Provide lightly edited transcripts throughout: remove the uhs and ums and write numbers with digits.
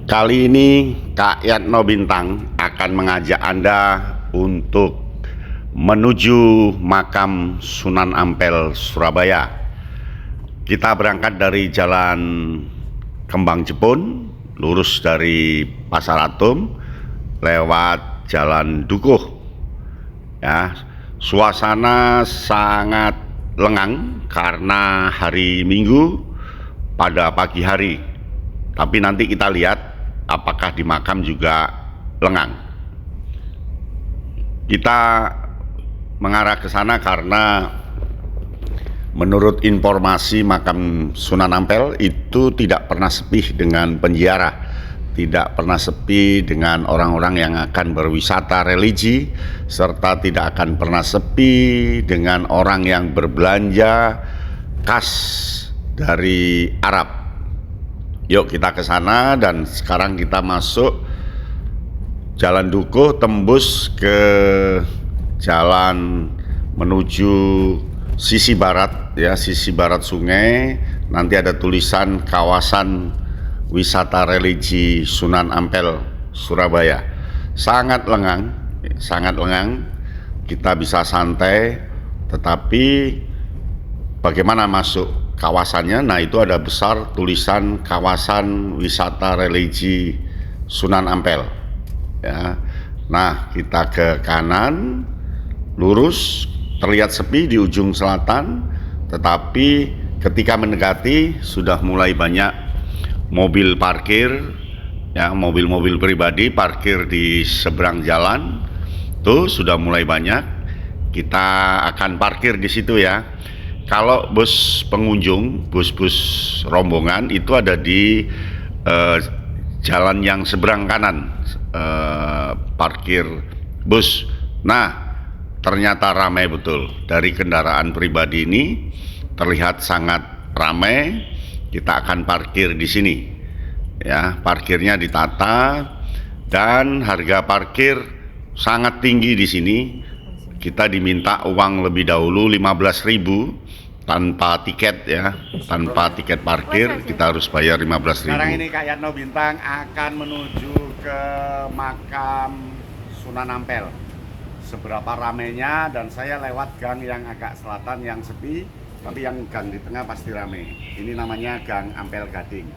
Kali ini Kak Yatno Bintang akan mengajak Anda untuk menuju makam Sunan Ampel, Surabaya. Kita berangkat dari Jalan Kembang Jepun, lurus dari Pasar Atom, lewat Jalan Dukuh. Ya, suasana sangat lengang karena hari Minggu pada pagi hari. Tapi nanti kita lihat apakah di makam juga lengang. Kita mengarah ke sana karena menurut informasi makam Sunan Ampel itu tidak pernah sepi dengan penziarah, tidak pernah sepi dengan orang-orang yang akan berwisata religi, serta tidak akan pernah sepi dengan orang yang berbelanja khas dari Arab. Yuk kita ke sana, dan sekarang kita masuk Jalan Dukuh, tembus ke jalan menuju sisi barat ya, sisi barat sungai. Nanti ada tulisan kawasan wisata religi Sunan Ampel, Surabaya. Sangat lengang, sangat lengang. Kita bisa santai, tetapi bagaimana masuk kawasannya? Nah, itu ada besar tulisan kawasan wisata religi Sunan Ampel ya. Nah, kita ke kanan lurus, terlihat sepi di ujung selatan, tetapi ketika mendekati sudah mulai banyak mobil parkir ya, mobil-mobil pribadi parkir di seberang jalan. Tuh sudah mulai banyak. Kita akan parkir di situ ya. Kalau bus pengunjung, bus-bus rombongan itu ada di jalan yang seberang kanan, parkir bus. Nah, ternyata ramai betul. Dari kendaraan pribadi ini terlihat sangat ramai. Kita akan parkir di sini ya. Parkirnya ditata dan harga parkir sangat tinggi di sini. Kita diminta uang lebih dahulu 15.000 tanpa tiket ya, tanpa tiket parkir kita harus bayar 15.000. Sekarang ini Kak Yatno Bintang akan menuju ke makam Sunan Ampel. Seberapa ramainya, dan saya lewat gang yang agak selatan yang sepi, tapi yang gang di tengah pasti ramai. Ini namanya Gang Ampel Gading.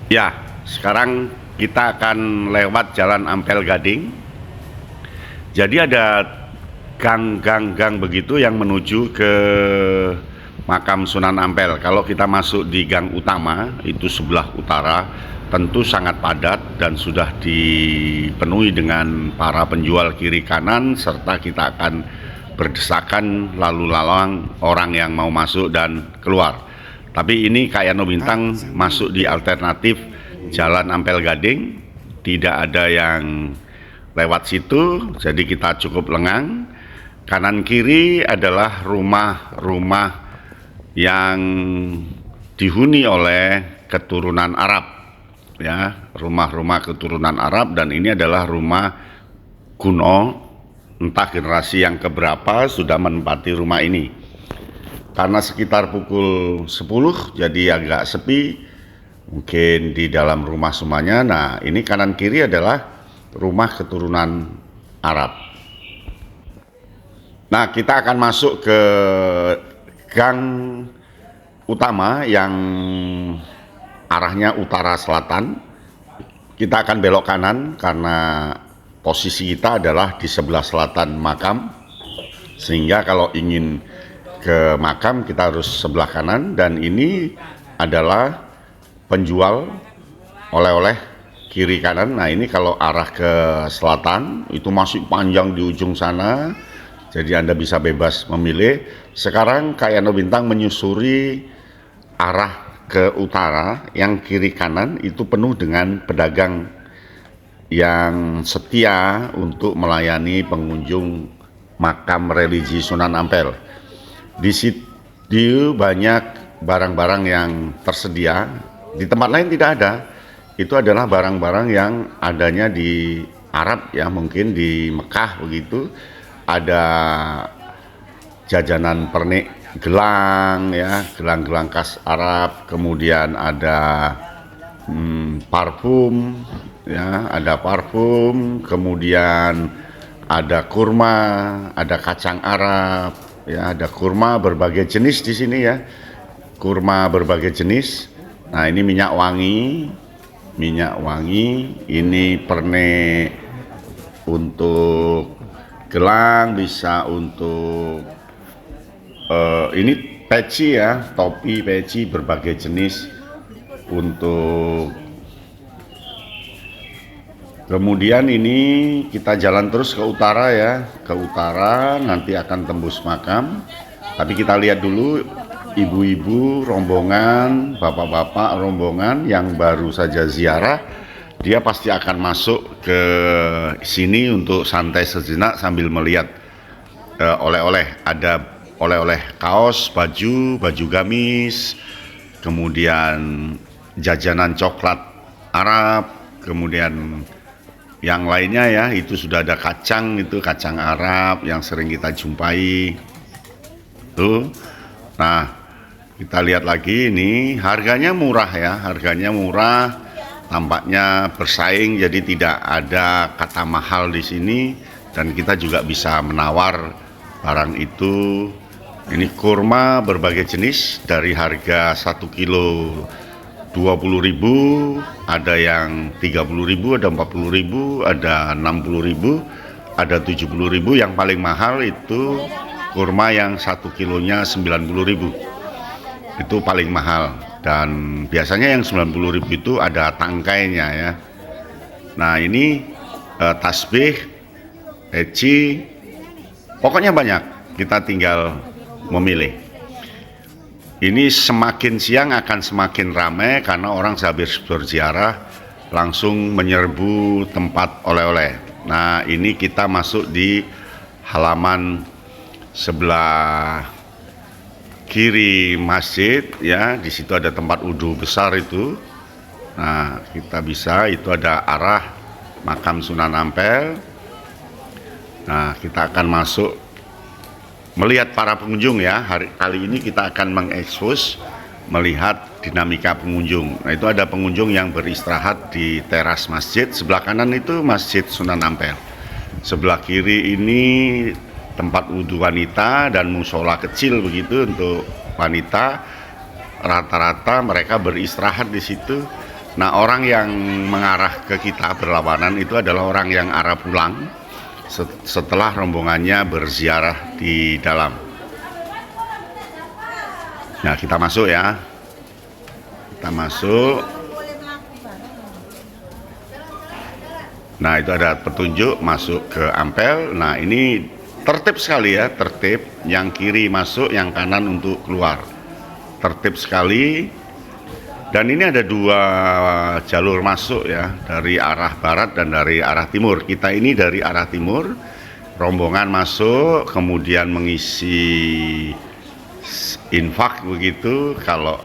Ya, sekarang kita akan lewat Jalan Ampel Gading. Jadi ada gang-gang begitu yang menuju ke makam Sunan Ampel. Kalau kita masuk di gang utama, itu sebelah utara, tentu sangat padat dan sudah dipenuhi dengan para penjual kiri kanan, serta kita akan berdesakan lalu lalang orang yang mau masuk dan keluar. Tapi ini Kak Yatno Bintang masuk di alternatif Jalan Ampel Gading, tidak ada yang lewat situ, jadi kita cukup lengang. Kanan kiri adalah rumah-rumah yang dihuni oleh keturunan Arab ya, rumah-rumah keturunan Arab, dan ini adalah rumah kuno, entah generasi yang keberapa sudah menempati rumah ini. Karena sekitar pukul 10 jadi agak sepi, mungkin di dalam rumah semuanya. Nah, ini kanan kiri adalah rumah keturunan Arab. Nah, kita akan masuk ke gang utama yang arahnya utara selatan. Kita akan belok kanan karena posisi kita adalah di sebelah selatan makam, sehingga kalau ingin ke makam kita harus sebelah kanan. Dan ini adalah penjual oleh-oleh kiri kanan. Nah, ini kalau arah ke selatan itu masih panjang di ujung sana, jadi Anda bisa bebas memilih. Sekarang Kak Yatno Bintang menyusuri arah ke utara, yang kiri kanan itu penuh dengan pedagang yang setia untuk melayani pengunjung makam religi Sunan Ampel. Di situ banyak barang-barang yang tersedia, di tempat lain tidak ada. Itu adalah barang-barang yang adanya di Arab ya, mungkin di Mekah begitu. Ada jajanan pernik gelang ya, gelang-gelang khas Arab, kemudian ada parfum ya, ada parfum, kemudian ada kurma, ada kacang Arab ya, ada kurma berbagai jenis di sini ya, kurma berbagai jenis. Nah, ini minyak wangi, ini pernik untuk gelang, bisa untuk ini peci ya, topi peci berbagai jenis untuk. Kemudian ini kita jalan terus ke utara ya, ke utara nanti akan tembus makam. Tapi kita lihat dulu ibu-ibu rombongan, bapak-bapak rombongan yang baru saja ziarah, dia pasti akan masuk ke sini untuk santai sejenak sambil melihat oleh-oleh. Ada oleh-oleh kaos, baju gamis, kemudian jajanan coklat Arab, kemudian yang lainnya ya, itu sudah ada kacang, itu kacang Arab yang sering kita jumpai tuh. Nah, kita lihat lagi ini harganya murah ya, harganya murah, tampaknya bersaing, jadi tidak ada kata mahal di sini dan kita juga bisa menawar barang itu. Ini kurma berbagai jenis dari harga 1 kilo 20.000, ada yang 30.000, ada 40.000, ada 60.000, ada 70.000. Yang paling mahal itu kurma yang 1 kilonya 90.000. Itu paling mahal, dan biasanya yang 90.000 itu ada tangkainya ya. Nah, ini tasbih, peci, pokoknya banyak, kita tinggal memilih. Ini semakin siang akan semakin ramai karena orang sehabis berziarah langsung menyerbu tempat oleh-oleh. Nah, ini kita masuk di halaman sebelah kiri masjid ya, di situ ada tempat wudhu besar itu. Nah, kita bisa, itu ada arah makam Sunan Ampel. Nah, kita akan masuk melihat para pengunjung ya. Kali ini kita akan mengekspos melihat dinamika pengunjung. Nah, itu ada pengunjung yang beristirahat di teras masjid. Sebelah kanan itu Masjid Sunan Ampel. Sebelah kiri ini tempat wudhu wanita dan musola kecil begitu untuk wanita. Rata-rata mereka beristirahat di situ. Nah, orang yang mengarah ke kita berlawanan itu adalah orang yang arah pulang setelah rombongannya berziarah di dalam. Nah, kita masuk ya. Kita masuk. Nah, itu ada petunjuk masuk ke Ampel. Nah, ini tertib sekali ya, tertib. Yang kiri masuk, yang kanan untuk keluar. Tertib sekali. Dan ini ada 2 jalur masuk ya, dari arah barat dan dari arah timur. Kita ini dari arah timur, rombongan masuk, kemudian mengisi infak begitu. Kalau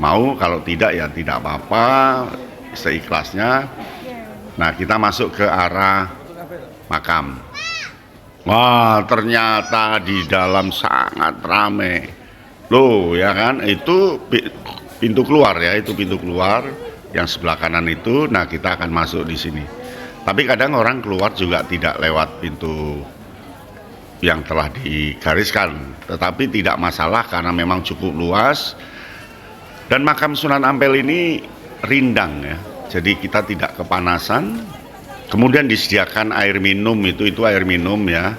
mau, kalau tidak ya tidak apa-apa, seikhlasnya. Nah, kita masuk ke arah makam. Wah, ternyata di dalam sangat ramai. Loh, ya kan, itu pintu keluar ya, itu pintu keluar yang sebelah kanan itu. Nah, kita akan masuk di sini. Tapi kadang orang keluar juga tidak lewat pintu yang telah digariskan, tetapi tidak masalah karena memang cukup luas. Dan makam Sunan Ampel ini rindang ya, jadi kita tidak kepanasan. Kemudian disediakan air minum, itu air minum ya.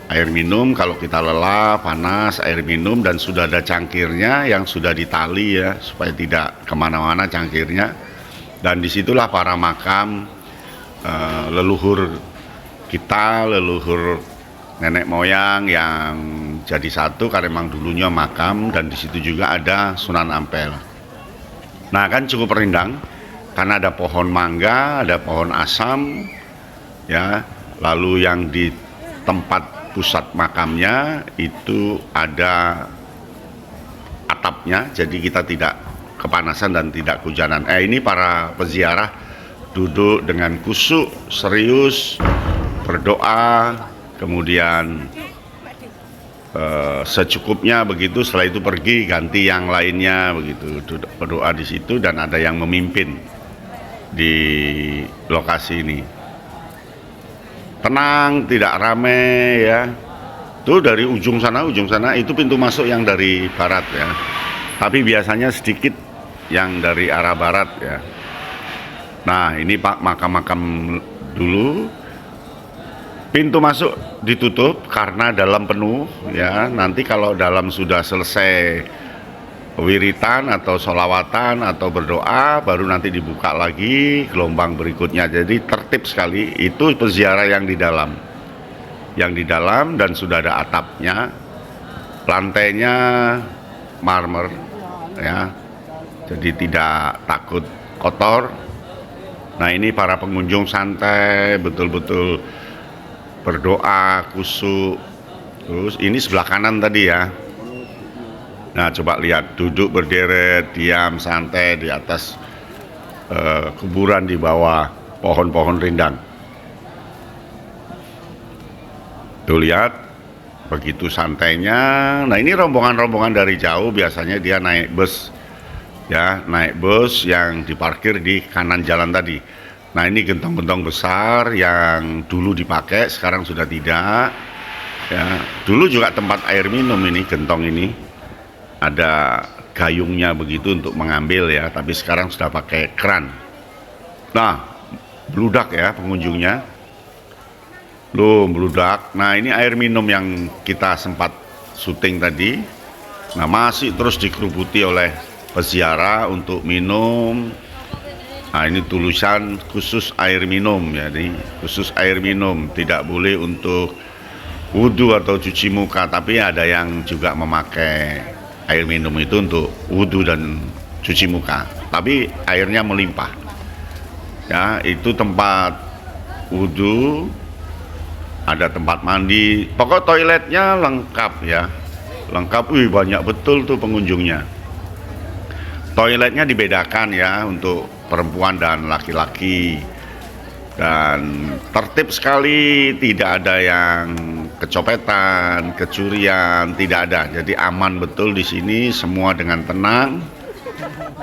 Air minum kalau kita lelah, panas, air minum, dan sudah ada cangkirnya yang sudah ditali ya, supaya tidak kemana-mana cangkirnya. Dan disitulah para makam leluhur kita, leluhur nenek moyang yang jadi satu karena memang dulunya makam, dan di situ juga ada Sunan Ampel. Nah, kan cukup rindang karena ada pohon mangga, ada pohon asam ya. Lalu yang di tempat pusat makamnya itu ada atapnya, jadi kita tidak kepanasan dan tidak kehujanan. Ini para peziarah duduk dengan khusyuk, serius, berdoa, kemudian secukupnya begitu. Setelah itu pergi ganti yang lainnya begitu, berdoa di situ, dan ada yang memimpin di lokasi ini. Tenang, tidak rame ya. Tuh dari ujung sana itu pintu masuk yang dari barat ya. Tapi biasanya sedikit yang dari arah barat ya. Nah, ini Pak makam-makam dulu. Pintu masuk ditutup karena dalam penuh ya. Nanti kalau dalam sudah selesai wiritan atau sholawatan atau berdoa, baru nanti dibuka lagi gelombang berikutnya. Jadi tertib sekali. Itu peziarah yang di dalam, dan sudah ada atapnya, lantainya marmer ya, jadi tidak takut kotor. Nah, ini para pengunjung santai, betul-betul berdoa khusyuk. Terus ini sebelah kanan tadi ya. Nah, coba lihat, duduk berderet, diam, santai di atas kuburan di bawah pohon-pohon rindang. Tuh lihat, begitu santainya. Nah, ini rombongan-rombongan dari jauh, biasanya dia naik bus ya, naik bus yang diparkir di kanan jalan tadi. Nah, ini gentong-gentong besar yang dulu dipakai, sekarang sudah tidak ya. Dulu juga tempat air minum ini, gentong ini ada gayungnya begitu untuk mengambil ya, tapi sekarang sudah pakai keran. Nah, bludak ya pengunjungnya, loh bludak. Nah, ini air minum yang kita sempat syuting tadi. Nah, masih terus dikerubuti oleh peziarah untuk minum. Nah, ini tulisan khusus air minum ya, ini khusus air minum, tidak boleh untuk wudhu atau cuci muka, tapi ada yang juga memakai air minum itu untuk wudhu dan cuci muka, tapi airnya melimpah ya. Itu tempat wudhu, ada tempat mandi, pokok toiletnya lengkap ya, lengkap. Wih, banyak betul tuh pengunjungnya. Toiletnya dibedakan ya untuk perempuan dan laki-laki, dan tertib sekali, tidak ada yang kecopetan, kecurian, tidak ada. Jadi aman betul di sini, semua dengan tenang.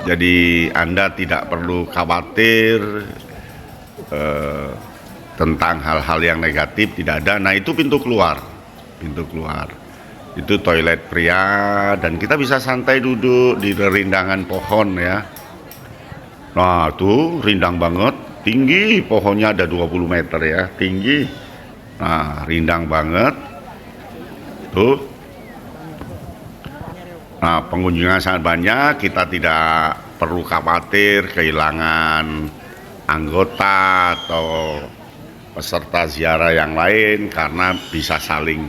Jadi Anda tidak perlu khawatir tentang hal-hal yang negatif, tidak ada. Nah, itu pintu keluar, itu toilet pria, dan kita bisa santai duduk di rindangan pohon ya. Nah, tuh rindang banget, tinggi, pohonnya ada 20 meter ya, tinggi. Nah, rindang banget tuh. Nah, pengunjungnya sangat banyak, kita tidak perlu khawatir kehilangan anggota atau peserta ziarah yang lain, karena bisa saling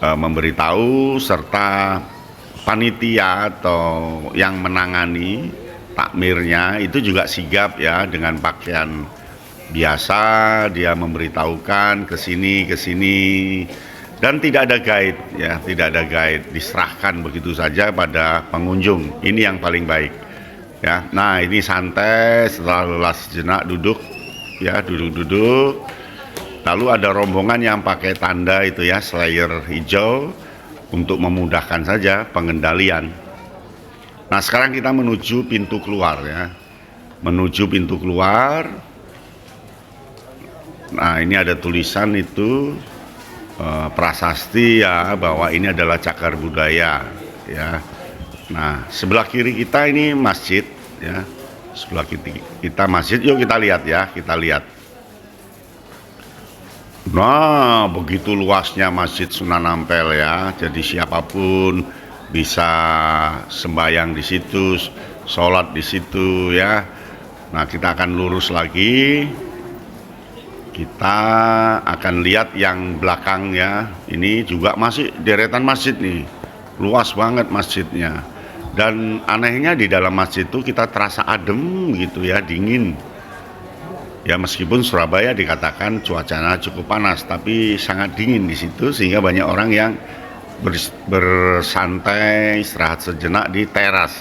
memberitahu, serta panitia atau yang menangani takmirnya itu juga sigap ya, dengan pakaian biasa dia memberitahukan ke sini, dan tidak ada guide ya, tidak ada guide, diserahkan begitu saja pada pengunjung. Ini yang paling baik ya. Nah, ini santai, setelah lelah sejenak duduk ya, duduk. Lalu ada rombongan yang pakai tanda itu ya, slayer hijau, untuk memudahkan saja pengendalian. Nah, sekarang kita menuju pintu keluar ya, menuju pintu keluar. Nah, ini ada tulisan itu prasasti ya, bahwa ini adalah cagar budaya ya. Nah, sebelah kiri kita ini masjid ya, sebelah kiri kita masjid. Yuk kita lihat ya, kita lihat. Nah, begitu luasnya Masjid Sunan Ampel ya. Jadi siapapun bisa sembahyang di situ, sholat di situ ya. Nah, kita akan lurus lagi. Kita akan lihat yang belakang ya. Ini juga masih deretan masjid nih. Luas banget masjidnya. Dan anehnya di dalam masjid itu kita terasa adem gitu ya, dingin. Ya, meskipun Surabaya dikatakan cuacanya cukup panas, tapi sangat dingin di situ, sehingga banyak orang yang bersantai, istirahat sejenak di teras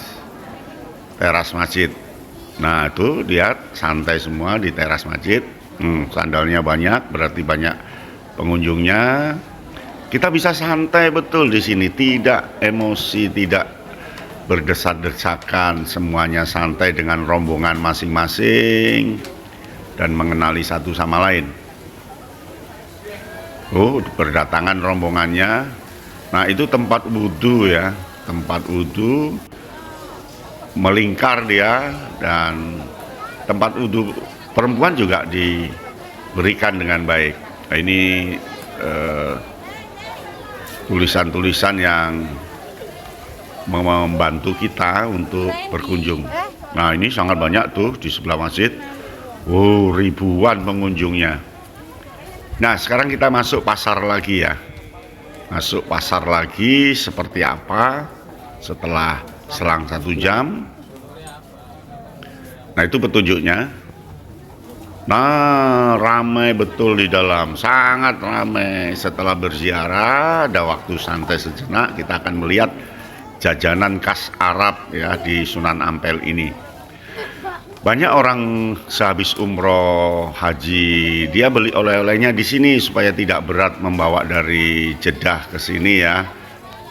masjid. Nah, itu lihat, santai semua di teras masjid. Sandalnya banyak, berarti banyak pengunjungnya. Kita bisa santai betul di sini, tidak emosi, tidak berdesak-desakan, semuanya santai dengan rombongan masing-masing dan mengenali satu sama lain. Oh, berdatangan rombongannya. Nah, itu tempat wudhu ya, tempat wudhu, melingkar dia, dan tempat wudhu perempuan juga diberikan dengan baik. Nah, ini tulisan-tulisan yang membantu kita untuk berkunjung. Nah, ini sangat banyak tuh di sebelah masjid. Oh, ribuan pengunjungnya. Nah, sekarang kita masuk pasar lagi ya. Masuk pasar lagi seperti apa setelah selang 1 jam. Nah, itu petunjuknya. Nah, ramai betul di dalam, sangat ramai. Setelah berziarah, ada waktu santai sejenak, kita akan melihat jajanan khas Arab ya di Sunan Ampel ini. Banyak orang sehabis umroh haji, dia beli oleh-olehnya di sini supaya tidak berat membawa dari Jeddah ke sini ya.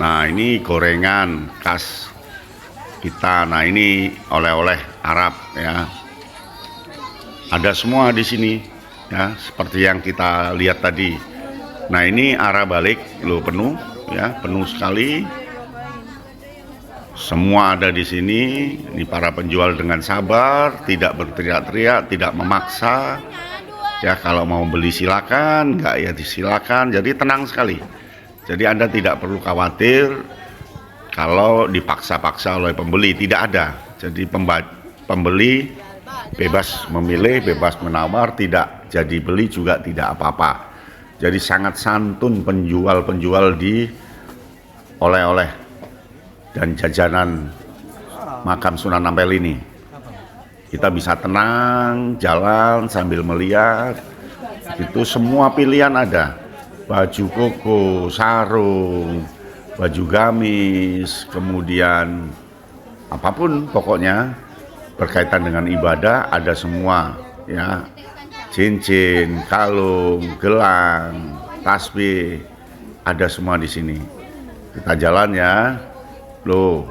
Nah, ini gorengan khas kita. Nah, ini oleh-oleh Arab ya. Ada semua di sini ya, seperti yang kita lihat tadi. Nah, ini arah balik loh, penuh ya, penuh sekali. Semua ada di sini. Ini para penjual dengan sabar, tidak berteriak-teriak, tidak memaksa. Ya, kalau mau beli silakan, enggak ya disilakan. Jadi tenang sekali. Jadi Anda tidak perlu khawatir kalau dipaksa-paksa oleh pembeli, tidak ada. Jadi pembeli bebas memilih, bebas menawar, tidak jadi beli juga tidak apa-apa. Jadi sangat santun penjual-penjual di oleh-oleh dan jajanan makam Sunan Ampel ini. Kita bisa tenang jalan sambil melihat. Itu semua pilihan ada. Baju koko, sarung, baju gamis, kemudian apapun pokoknya berkaitan dengan ibadah ada semua ya. Cincin, kalung, gelang, tasbih, ada semua di sini. Kita jalan ya. Loh,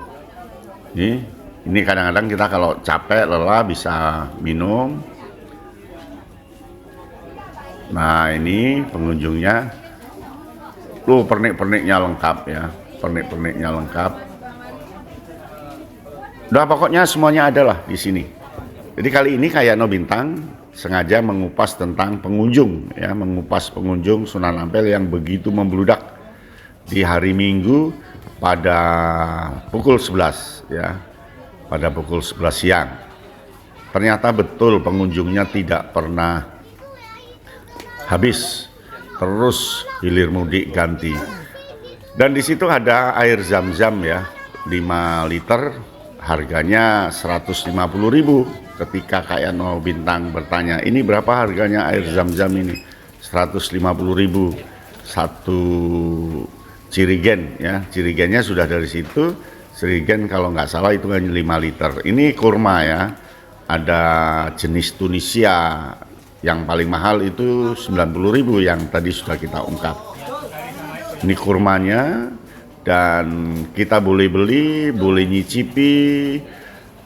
ini kadang-kadang kita kalau capek, lelah bisa minum. Nah, ini pengunjungnya. Loh, pernik-perniknya lengkap ya, pernik-perniknya lengkap. Udah, pokoknya semuanya ada lah di sini. Jadi kali ini kayak No Bintang sengaja mengupas tentang pengunjung ya, mengupas pengunjung Sunan Ampel yang begitu membludak di hari Minggu pada pukul 11 ya, pada pukul 11 siang. Ternyata betul pengunjungnya tidak pernah habis, terus hilir mudik ganti. Dan di situ ada air zam-zam ya, 5 liter, harganya 150.000. Ketika kayak No Bintang bertanya, ini berapa harganya air zam-zam ini? 150.000 satu jirigen ya, jirigennya sudah dari situ. Jirigen kalau nggak salah itu hanya 5 liter. Ini kurma ya, ada jenis Tunisia yang paling mahal itu 90.000 yang tadi sudah kita ungkap. Ini kurmanya, dan kita boleh beli, boleh nyicipi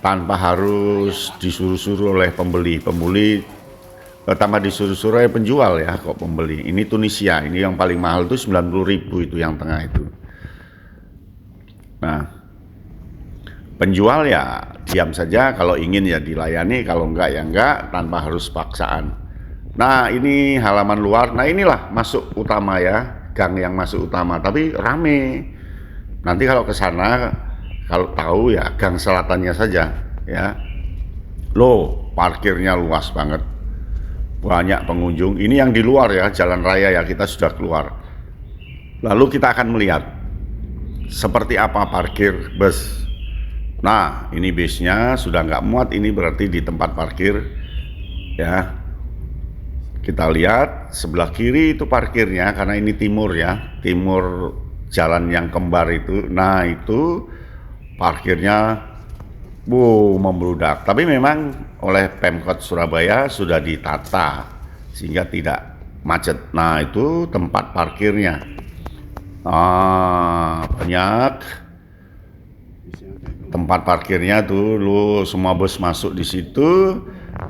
tanpa harus disuruh-suruh oleh pembeli tanpa disuruh-suruh oleh penjual ya kok pembeli. Ini Tunisia, ini yang paling mahal itu 90.000 itu yang tengah itu. Nah, penjual ya diam saja, kalau ingin ya dilayani, kalau enggak ya enggak, tanpa harus paksaan. Nah, ini halaman luar. Nah, inilah masuk utama ya, gang yang masuk utama, tapi rame. Nanti kalau ke sana, kalau tahu ya gang selatannya saja ya. Loh, parkirnya luas banget. Banyak pengunjung. Ini yang di luar ya, jalan raya ya, kita sudah keluar. Lalu kita akan melihat seperti apa parkir bus. Nah, ini busnya sudah nggak muat, ini berarti di tempat parkir ya. Kita lihat sebelah kiri itu parkirnya, karena ini timur ya, timur jalan yang kembar itu. Nah, itu parkirnya membludak. Tapi memang oleh Pemkot Surabaya sudah ditata sehingga tidak macet. Nah, itu tempat parkirnya. Banyak tempat parkirnya tuh, lu semua bus masuk di situ.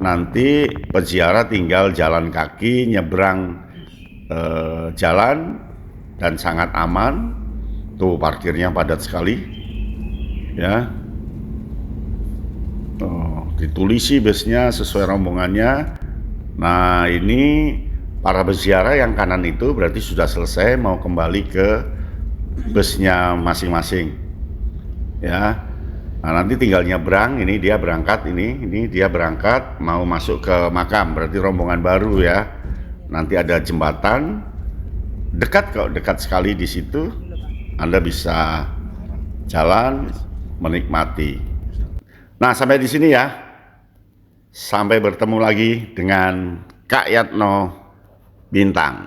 Nanti peziarah tinggal jalan kaki nyebrang jalan dan sangat aman. Tuh parkirnya padat sekali, ya. Ditulisi busnya sesuai rombongannya. Nah ini para peziarah yang kanan itu berarti sudah selesai mau kembali ke busnya masing-masing, ya. Nah nanti tinggal nyebrang, ini dia berangkat, ini dia berangkat mau masuk ke makam, berarti rombongan baru ya. Nanti ada jembatan, dekat kok, dekat sekali di situ. Anda bisa jalan menikmati. Nah sampai di sini ya. Sampai bertemu lagi dengan Kak Yatno Bintang.